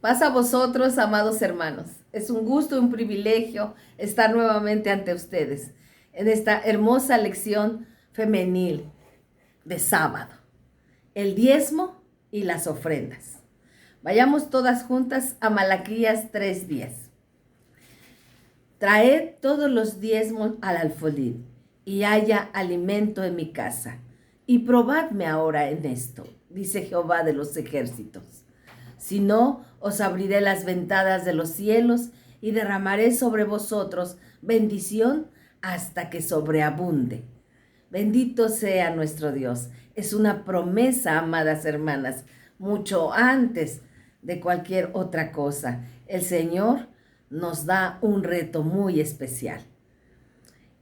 Paz a vosotros, amados hermanos. Es un gusto y un privilegio estar nuevamente ante ustedes en esta hermosa lección femenil de sábado, el diezmo y las ofrendas. Vayamos todas juntas a Malaquías 3:10. Traed todos los diezmos al alfolí y haya alimento en mi casa. Y probadme ahora en esto, dice Jehová de los ejércitos. Si no, os abriré las ventanas de los cielos y derramaré sobre vosotros bendición hasta que sobreabunde. Bendito sea nuestro Dios. Es una promesa, amadas hermanas, mucho antes de cualquier otra cosa. El Señor nos da un reto muy especial.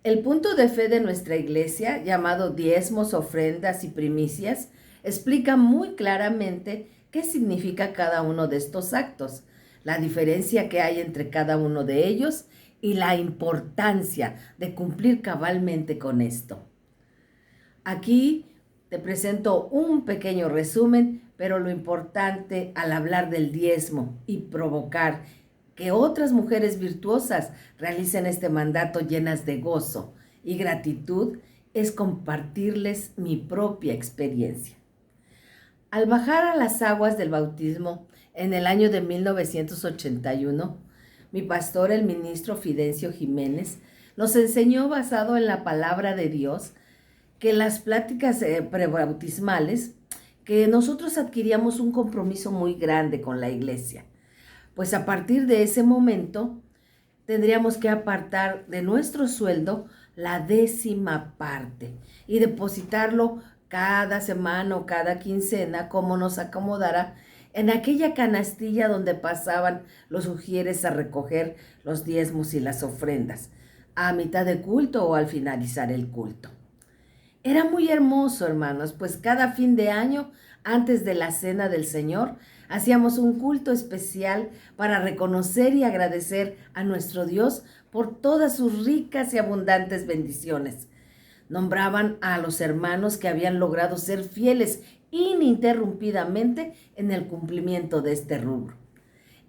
El punto de fe de nuestra iglesia, llamado diezmos, ofrendas y primicias, explica muy claramente qué significa cada uno de estos actos, la diferencia que hay entre cada uno de ellos y la importancia de cumplir cabalmente con esto. Aquí te presento un pequeño resumen, pero lo importante al hablar del diezmo y provocar que otras mujeres virtuosas realicen este mandato llenas de gozo y gratitud es compartirles mi propia experiencia. Al bajar a las aguas del bautismo en el año de 1981, mi pastor, el ministro Fidencio Jiménez, nos enseñó basado en la palabra de Dios que las pláticas prebautismales, que nosotros adquiríamos un compromiso muy grande con la iglesia. Pues a partir de ese momento tendríamos que apartar de nuestro sueldo la 10ª parte y depositarlo cada semana o cada quincena, como nos acomodara, en aquella canastilla donde pasaban los ujieres a recoger los diezmos y las ofrendas, a mitad de culto o al finalizar el culto. Era muy hermoso, hermanos, pues cada fin de año, antes de la cena del Señor, hacíamos un culto especial para reconocer y agradecer a nuestro Dios por todas sus ricas y abundantes bendiciones. Nombraban a los hermanos que habían logrado ser fieles ininterrumpidamente en el cumplimiento de este rubro.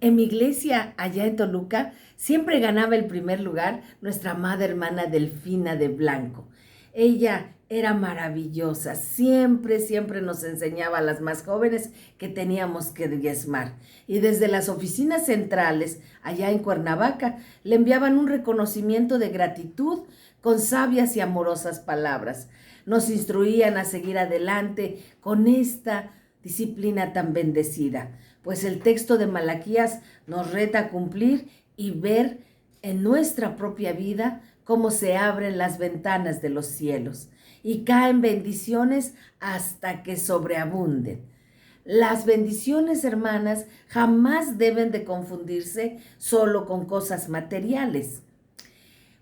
En mi iglesia, allá en Toluca, siempre ganaba el primer lugar nuestra amada hermana Delfina de Blanco. Ella era maravillosa, siempre nos enseñaba a las más jóvenes que teníamos que diezmar. Y desde las oficinas centrales, allá en Cuernavaca, le enviaban un reconocimiento de gratitud con sabias y amorosas palabras. Nos instruían a seguir adelante con esta disciplina tan bendecida, pues el texto de Malaquías nos reta a cumplir y ver en nuestra propia vida cómo se abren las ventanas de los cielos y caen bendiciones hasta que sobreabunden. Las bendiciones, hermanas, jamás deben de confundirse solo con cosas materiales.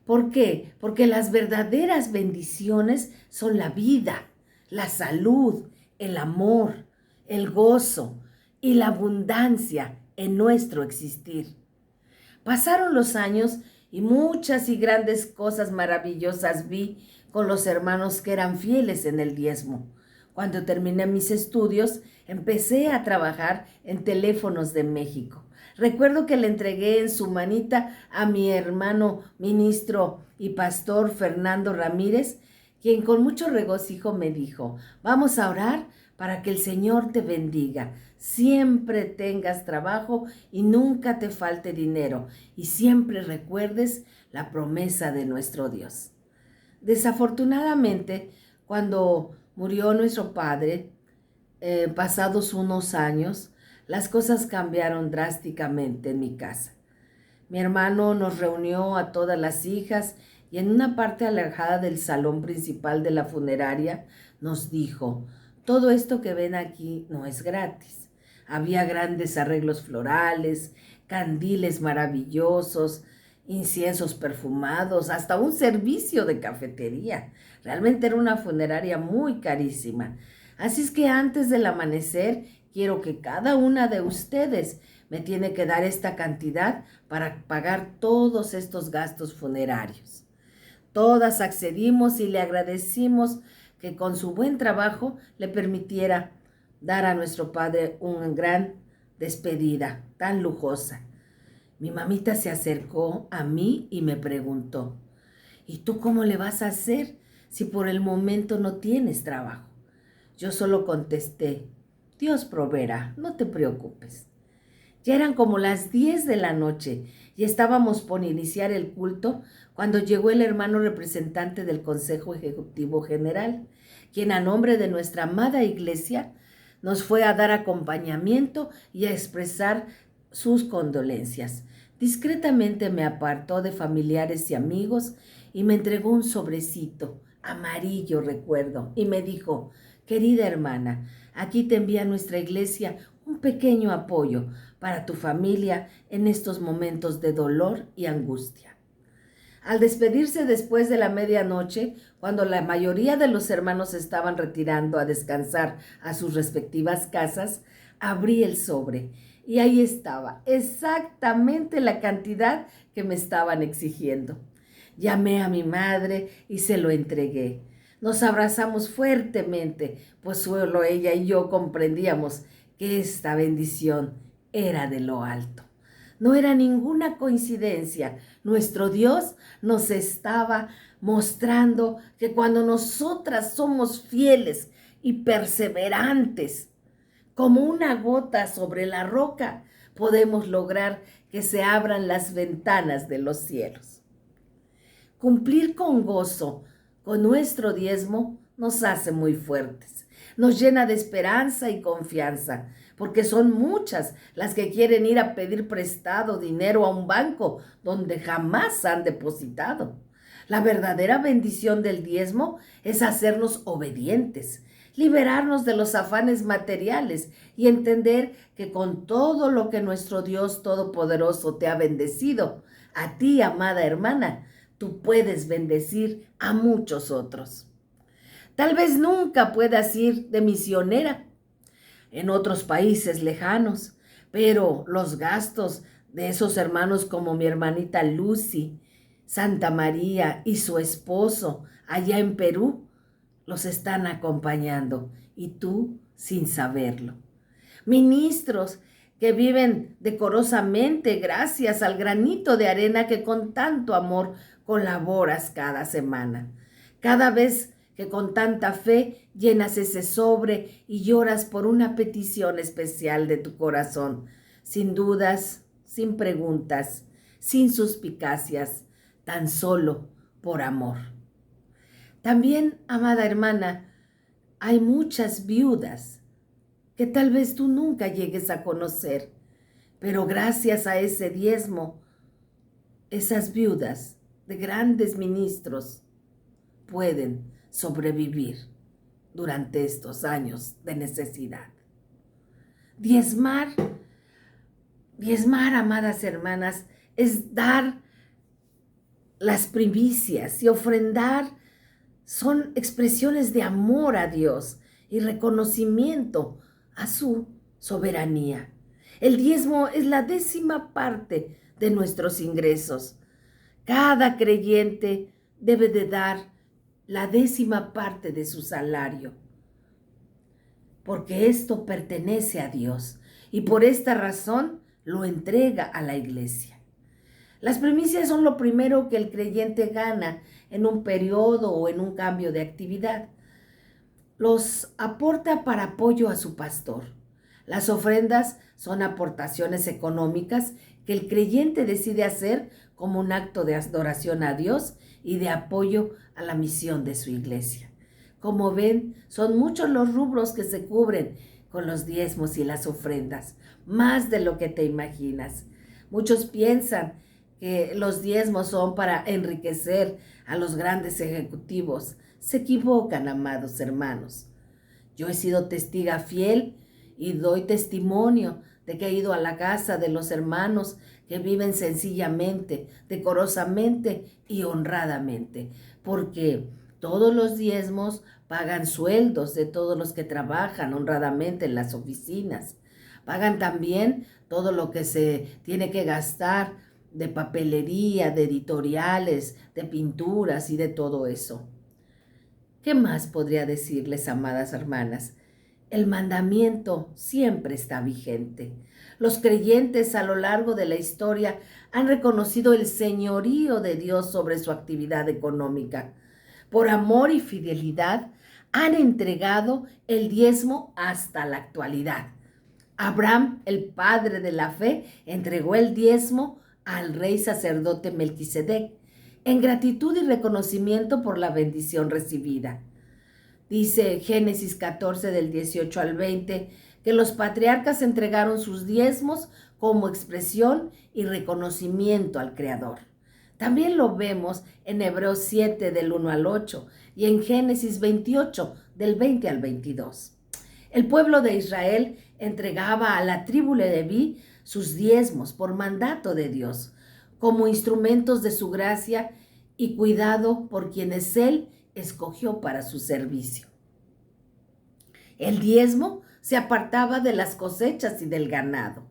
¿Por qué? Porque las verdaderas bendiciones son la vida, la salud, el amor, el gozo y la abundancia en nuestro existir. Pasaron los años y muchas y grandes cosas maravillosas vi con los hermanos que eran fieles en el diezmo. Cuando terminé mis estudios, empecé a trabajar en Teléfonos de México. Recuerdo que le entregué en su manita a mi hermano ministro y pastor Fernando Ramírez, quien con mucho regocijo me dijo: vamos a orar para que el Señor te bendiga, siempre tengas trabajo y nunca te falte dinero, y siempre recuerdes la promesa de nuestro Dios. Desafortunadamente, cuando murió nuestro padre, pasados unos años, las cosas cambiaron drásticamente en mi casa. Mi hermano nos reunió a todas las hijas y en una parte alejada del salón principal de la funeraria nos dijo: todo esto que ven aquí no es gratis. Había grandes arreglos florales, candiles maravillosos, inciensos perfumados, hasta un servicio de cafetería. Realmente era una funeraria muy carísima. Así es que antes del amanecer quiero que cada una de ustedes me tiene que dar esta cantidad para pagar todos estos gastos funerarios. Todas accedimos y le agradecimos que con su buen trabajo le permitiera dar a nuestro padre un gran despedida tan lujosa. Mi mamita se acercó a mí y me preguntó, ¿y tú cómo le vas a hacer si por el momento no tienes trabajo? Yo solo contesté, Dios proveerá, no te preocupes. Ya eran como las 10 de la noche y estábamos por iniciar el culto cuando llegó el hermano representante del Consejo Ejecutivo General, quien a nombre de nuestra amada iglesia nos fue a dar acompañamiento y a expresar sus condolencias. Discretamente me apartó de familiares y amigos y me entregó un sobrecito, amarillo recuerdo, y me dijo, querida hermana, aquí te envía nuestra iglesia un pequeño apoyo para tu familia en estos momentos de dolor y angustia. Al despedirse después de la medianoche, cuando la mayoría de los hermanos estaban retirando a descansar a sus respectivas casas, abrí el sobre y ahí estaba exactamente la cantidad que me estaban exigiendo. Llamé a mi madre y se lo entregué. Nos abrazamos fuertemente, pues solo ella y yo comprendíamos que esta bendición era de lo alto. No era ninguna coincidencia. Nuestro Dios nos estaba mostrando que cuando nosotras somos fieles y perseverantes, como una gota sobre la roca, podemos lograr que se abran las ventanas de los cielos. Cumplir con gozo con nuestro diezmo nos hace muy fuertes, nos llena de esperanza y confianza, porque son muchas las que quieren ir a pedir prestado dinero a un banco donde jamás han depositado. La verdadera bendición del diezmo es hacernos obedientes, liberarnos de los afanes materiales y entender que con todo lo que nuestro Dios Todopoderoso te ha bendecido, a ti, amada hermana, tú puedes bendecir a muchos otros. Tal vez nunca puedas ir de misionera en otros países lejanos, pero los gastos de esos hermanos como mi hermanita Lucy, Santa María y su esposo allá en Perú los están acompañando y tú sin saberlo. Ministros que viven decorosamente gracias al granito de arena que con tanto amor colaboras cada semana. Cada vez que con tanta fe llenas ese sobre y lloras por una petición especial de tu corazón, sin dudas, sin preguntas, sin suspicacias, tan solo por amor. También, amada hermana, hay muchas viudas que tal vez tú nunca llegues a conocer, pero gracias a ese diezmo, esas viudas de grandes ministros pueden sobrevivir durante estos años de necesidad. Diezmar, amadas hermanas, es dar las primicias y ofrendar. Son expresiones de amor a Dios y reconocimiento a su soberanía. El diezmo es la 10ª parte de nuestros ingresos. Cada creyente debe de dar la 10ª parte de su salario, porque esto pertenece a Dios y por esta razón lo entrega a la iglesia. Las primicias son lo primero que el creyente gana en un periodo o en un cambio de actividad. Los aporta para apoyo a su pastor. Las ofrendas son aportaciones económicas que el creyente decide hacer como un acto de adoración a Dios y de apoyo a la misión de su iglesia. Como ven, son muchos los rubros que se cubren con los diezmos y las ofrendas, más de lo que te imaginas. Muchos piensan que los diezmos son para enriquecer a los grandes ejecutivos. Se equivocan, amados hermanos. Yo he sido testiga fiel y doy testimonio de que he ido a la casa de los hermanos que viven sencillamente, decorosamente y honradamente, porque todos los diezmos pagan sueldos de todos los que trabajan honradamente en las oficinas. Pagan también todo lo que se tiene que gastar de papelería, de editoriales, de pinturas y de todo eso. ¿Qué más podría decirles, amadas hermanas? El mandamiento siempre está vigente. Los creyentes a lo largo de la historia han reconocido el señorío de Dios sobre su actividad económica. Por amor y fidelidad han entregado el diezmo hasta la actualidad. Abraham, el padre de la fe, entregó el diezmo al rey sacerdote Melquisedec en gratitud y reconocimiento por la bendición recibida. Dice Génesis 14 del 18 al 20 que los patriarcas entregaron sus diezmos como expresión y reconocimiento al Creador. También lo vemos en Hebreos 7 del 1 al 8 y en Génesis 28 del 20 al 22. El pueblo de Israel entregaba a la tribu de Leví sus diezmos por mandato de Dios, como instrumentos de su gracia y cuidado por quienes Él escogió para su servicio. El diezmo se apartaba de las cosechas y del ganado.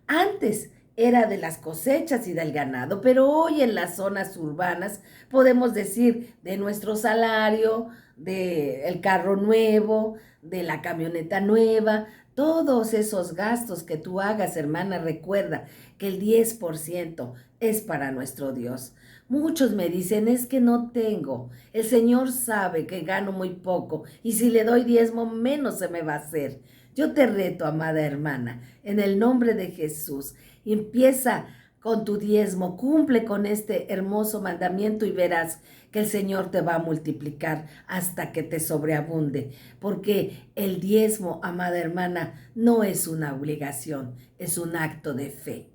Antes era de las cosechas y del ganado, pero hoy en las zonas urbanas podemos decir de nuestro salario, del carro nuevo, de la camioneta nueva, todos esos gastos que tú hagas, hermana, recuerda que el 10% es para nuestro Dios. Muchos me dicen, es que no tengo. El Señor sabe que gano muy poco y si le doy diezmo, menos se me va a hacer. Yo te reto, amada hermana, en el nombre de Jesús, empieza con tu diezmo, cumple con este hermoso mandamiento y verás que el Señor te va a multiplicar hasta que te sobreabunde, porque el diezmo, amada hermana, no es una obligación, es un acto de fe.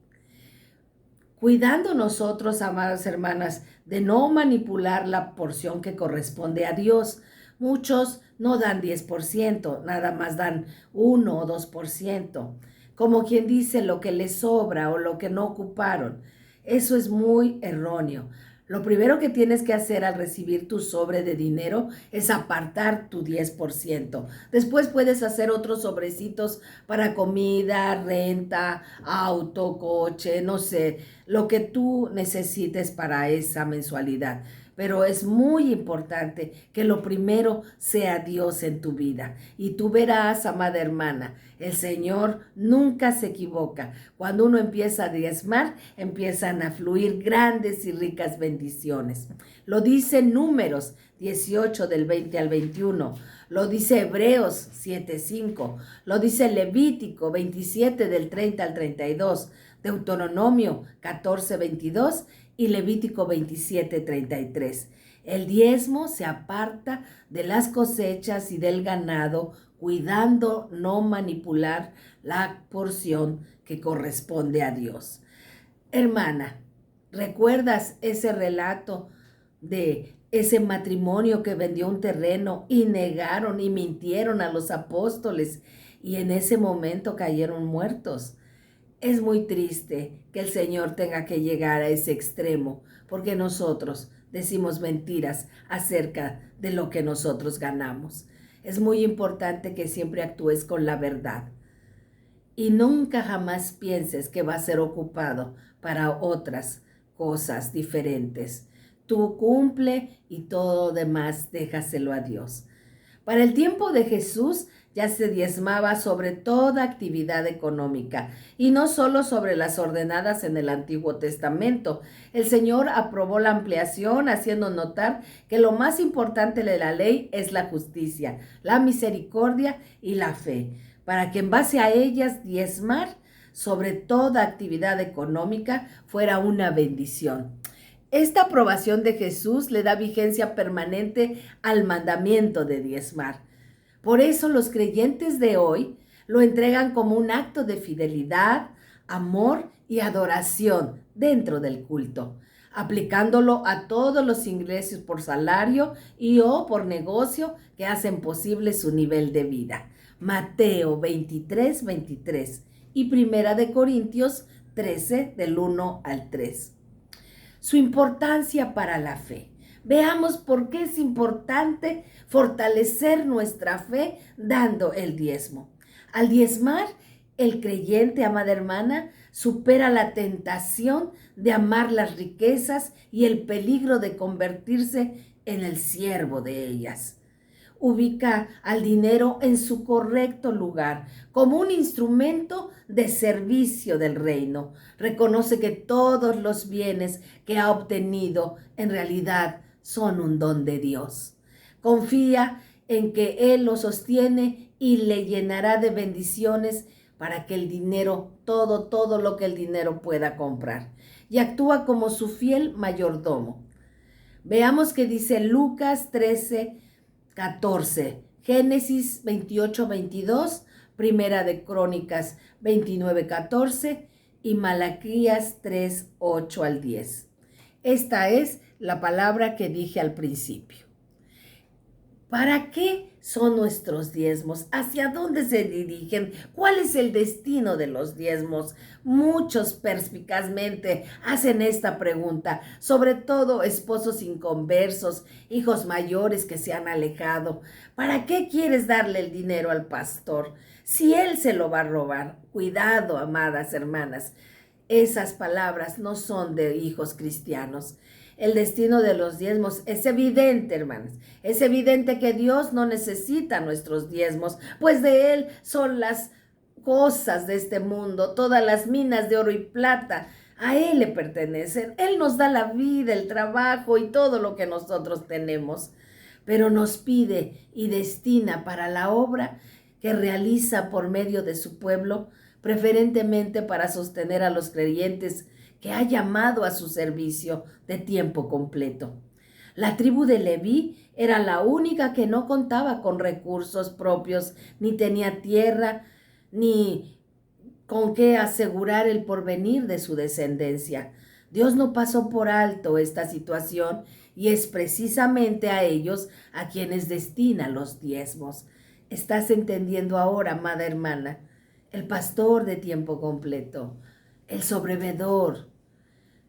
Cuidando nosotros, amadas hermanas, de no manipular la porción que corresponde a Dios. Muchos no dan 10%, nada más dan 1 o 2%, como quien dice lo que les sobra o lo que no ocuparon. Eso es muy erróneo. Lo primero que tienes que hacer al recibir tu sobre de dinero es apartar tu 10%. Después puedes hacer otros sobrecitos para comida, renta, auto, coche, no sé, lo que tú necesites para esa mensualidad. Pero es muy importante que lo primero sea Dios en tu vida. Y tú verás, amada hermana, el Señor nunca se equivoca. Cuando uno empieza a diezmar, empiezan a fluir grandes y ricas bendiciones. Lo dice Números 18 del 20 al 21. Lo dice Hebreos 7:5. Lo dice Levítico 27 del 30 al 32. Deuteronomio 14:22 y Levítico 27:33. El diezmo se aparta de las cosechas y del ganado, cuidando no manipular la porción que corresponde a Dios. Hermana, ¿recuerdas ese relato de ese matrimonio que vendió un terreno y negaron y mintieron a los apóstoles y en ese momento cayeron muertos? Es muy triste que el Señor tenga que llegar a ese extremo, porque nosotros decimos mentiras acerca de lo que nosotros ganamos. Es muy importante que siempre actúes con la verdad y nunca jamás pienses que va a ser ocupado para otras cosas diferentes. Tú cumple y todo demás déjaselo a Dios. Para el tiempo de Jesús ya se diezmaba sobre toda actividad económica y no solo sobre las ordenadas en el Antiguo Testamento. El Señor aprobó la ampliación haciendo notar que lo más importante de la ley es la justicia, la misericordia y la fe, para que en base a ellas diezmar sobre toda actividad económica fuera una bendición. Esta aprobación de Jesús le da vigencia permanente al mandamiento de diezmar. Por eso los creyentes de hoy lo entregan como un acto de fidelidad, amor y adoración dentro del culto, aplicándolo a todos los ingresos por salario y o por negocio que hacen posible su nivel de vida. Mateo 23:23 y Primera de Corintios 13 del 1 al 3. Su importancia para la fe. Veamos por qué es importante fortalecer nuestra fe dando el diezmo. Al diezmar, el creyente, amada hermana, supera la tentación de amar las riquezas y el peligro de convertirse en el siervo de ellas. ubica al dinero en su correcto lugar, como un instrumento de servicio del reino. Reconoce que todos los bienes que ha obtenido en realidad son un don de Dios. Confía en que Él lo sostiene y le llenará de bendiciones para que el dinero, todo lo que el dinero pueda comprar. Y actúa como su fiel mayordomo. Veamos qué dice Lucas 13:14, Génesis 28:22, Primera de Crónicas 29:14 y Malaquías 3:8-10. Esta es la palabra que dije al principio. ¿Para qué son nuestros diezmos? ¿Hacia dónde se dirigen? ¿Cuál es el destino de los diezmos? Muchos perspicazmente hacen esta pregunta, sobre todo esposos inconversos, hijos mayores que se han alejado. ¿Para qué quieres darle el dinero al pastor? Si él se lo va a robar. Cuidado, amadas hermanas. Esas palabras no son de hijos cristianos. El destino de los diezmos es evidente, hermanas. Es evidente que Dios no necesita nuestros diezmos, pues de Él son las cosas de este mundo, todas las minas de oro y plata. A Él le pertenecen. Él nos da la vida, el trabajo y todo lo que nosotros tenemos. Pero nos pide y destina para la obra que realiza por medio de su pueblo, preferentemente para sostener a los creyentes que ha llamado a su servicio de tiempo completo. La tribu de Leví era la única que no contaba con recursos propios, ni tenía tierra, ni con qué asegurar el porvenir de su descendencia. Dios no pasó por alto esta situación y es precisamente a ellos a quienes destina los diezmos. ¿Estás entendiendo ahora, amada hermana? El pastor de tiempo completo, el sobrevedor,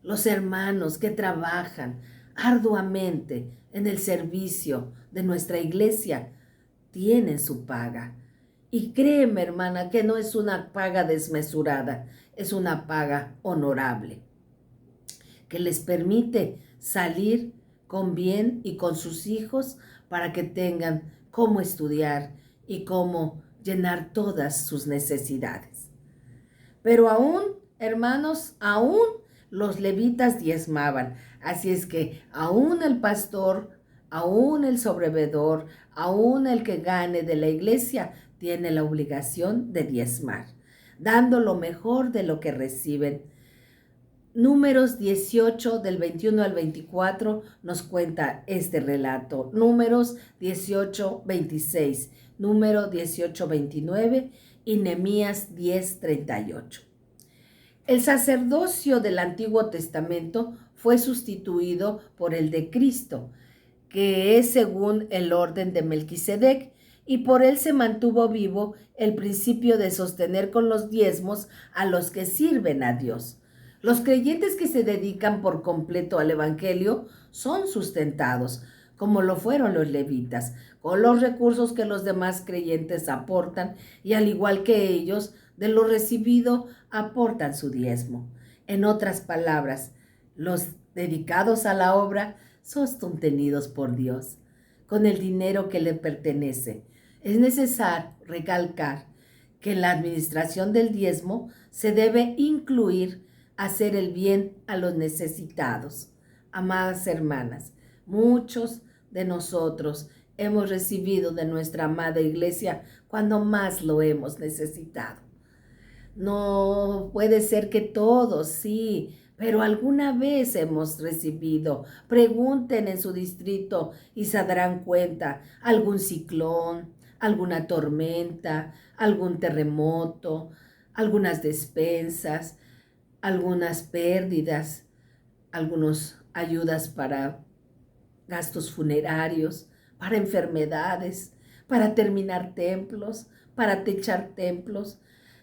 los hermanos que trabajan arduamente en el servicio de nuestra iglesia, tienen su paga. Y créeme, hermana, que no es una paga desmesurada, es una paga honorable, que les permite salir con bien y con sus hijos para que tengan cómo estudiar y cómo llenar todas sus necesidades. Pero aún, hermanos, aún los levitas diezmaban. Así es que aún el pastor, aún el sobrevedor, aún el que gane de la iglesia, tiene la obligación de diezmar, dando lo mejor de lo que reciben. Números 18 del 21 al 24 nos cuenta este relato. Números 18:26, número 18:29 y Nehemías 10:38. El sacerdocio del Antiguo Testamento fue sustituido por el de Cristo, que es según el orden de Melquisedec, y por él se mantuvo vivo el principio de sostener con los diezmos a los que sirven a Dios. Los creyentes que se dedican por completo al Evangelio son sustentados, como lo fueron los levitas, con los recursos que los demás creyentes aportan y al igual que ellos, de lo recibido aportan su diezmo. En otras palabras, los dedicados a la obra son sostenidos por Dios, con el dinero que le pertenece. Es necesario recalcar que en la administración del diezmo se debe incluir hacer el bien a los necesitados. Amadas hermanas, muchos de nosotros hemos recibido de nuestra amada iglesia cuando más lo hemos necesitado. No puede ser que todos, sí, pero alguna vez hemos recibido. Pregunten en su distrito y se darán cuenta. Algún ciclón, alguna tormenta, algún terremoto, algunas despensas, algunas pérdidas, algunas ayudas para gastos funerarios, para enfermedades, para terminar templos, para techar templos.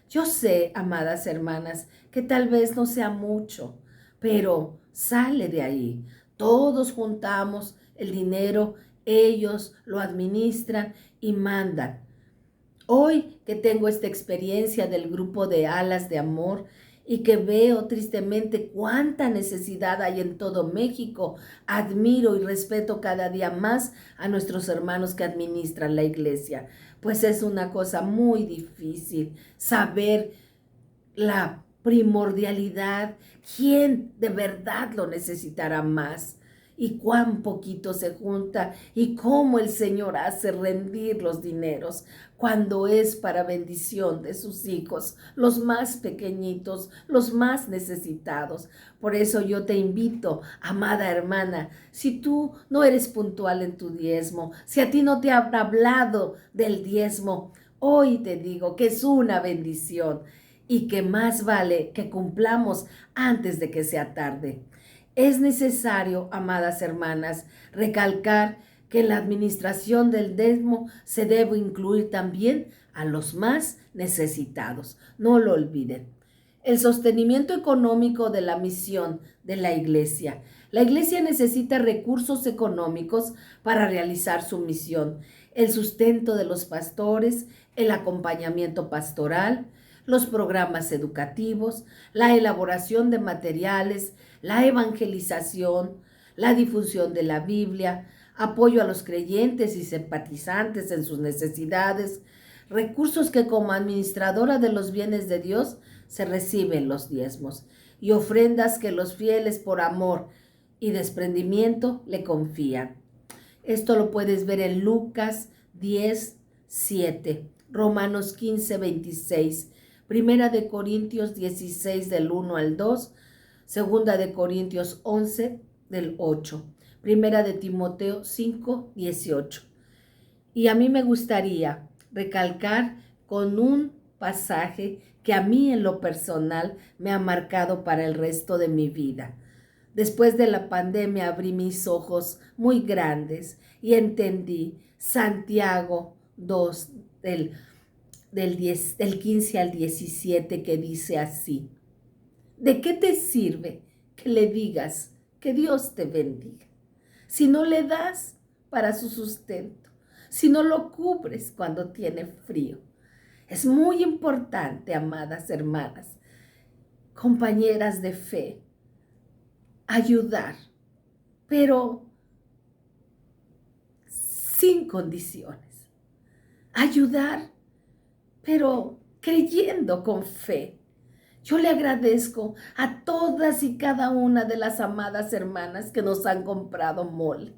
Yo sé, amadas hermanas, que tal vez no sea mucho, pero sale de ahí. Todos juntamos el dinero, ellos lo administran y mandan. Hoy que tengo esta experiencia del grupo de Alas de Amor y que veo tristemente cuánta necesidad hay en todo México, admiro y respeto cada día más a nuestros hermanos que administran la iglesia, pues es una cosa muy difícil saber la primordialidad, quién de verdad lo necesitará más y cuán poquito se junta y cómo el Señor hace rendir los dineros cuando es para bendición de sus hijos, los más pequeñitos, los más necesitados. Por eso yo te invito, amada hermana, si tú no eres puntual en tu diezmo, si a ti no te han hablado del diezmo, hoy te digo que es una bendición y que más vale que cumplamos antes de que sea tarde. Es necesario, amadas hermanas, recalcar que en la administración del diezmo se debe incluir también a los más necesitados. No lo olviden. El sostenimiento económico de la misión de la iglesia. La iglesia necesita recursos económicos para realizar su misión. El sustento de los pastores, el acompañamiento pastoral, los programas educativos, la elaboración de materiales, la evangelización, la difusión de la Biblia, apoyo a los creyentes y simpatizantes en sus necesidades, recursos que como administradora de los bienes de Dios se reciben los diezmos y ofrendas que los fieles por amor y desprendimiento le confían. Esto lo puedes ver en Lucas 10, 7, Romanos 15, 26, Primera de Corintios 16 del 1 al 2, Segunda de Corintios 11 del 8, Primera de Timoteo 5, 18. Y a mí me gustaría recalcar con un pasaje que a mí en lo personal me ha marcado para el resto de mi vida. Después de la pandemia abrí mis ojos muy grandes y entendí Santiago 2 del 15 al 17 que dice así: ¿de qué te sirve que le digas que Dios te bendiga si no le das para su sustento, si no lo cubres cuando tiene frío? Es muy importante, amadas hermanas, compañeras de fe, ayudar, pero sin condiciones. Ayudar, pero creyendo con fe. Yo le agradezco a todas y cada una de las amadas hermanas que nos han comprado mole,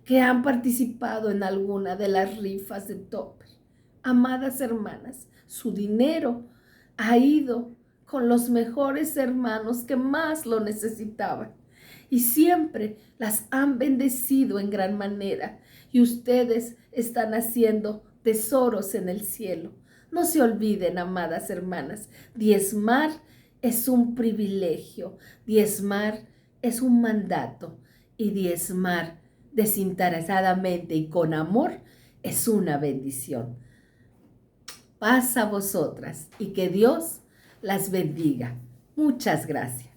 que han participado en alguna de las rifas de Topper. Amadas hermanas, su dinero ha ido con los mejores hermanos que más lo necesitaban y siempre las han bendecido en gran manera y ustedes están haciendo tesoros en el cielo. No se olviden, amadas hermanas, diezmar es un privilegio, diezmar es un mandato y diezmar desinteresadamente y con amor es una bendición. Paz a vosotras y que Dios las bendiga. Muchas gracias.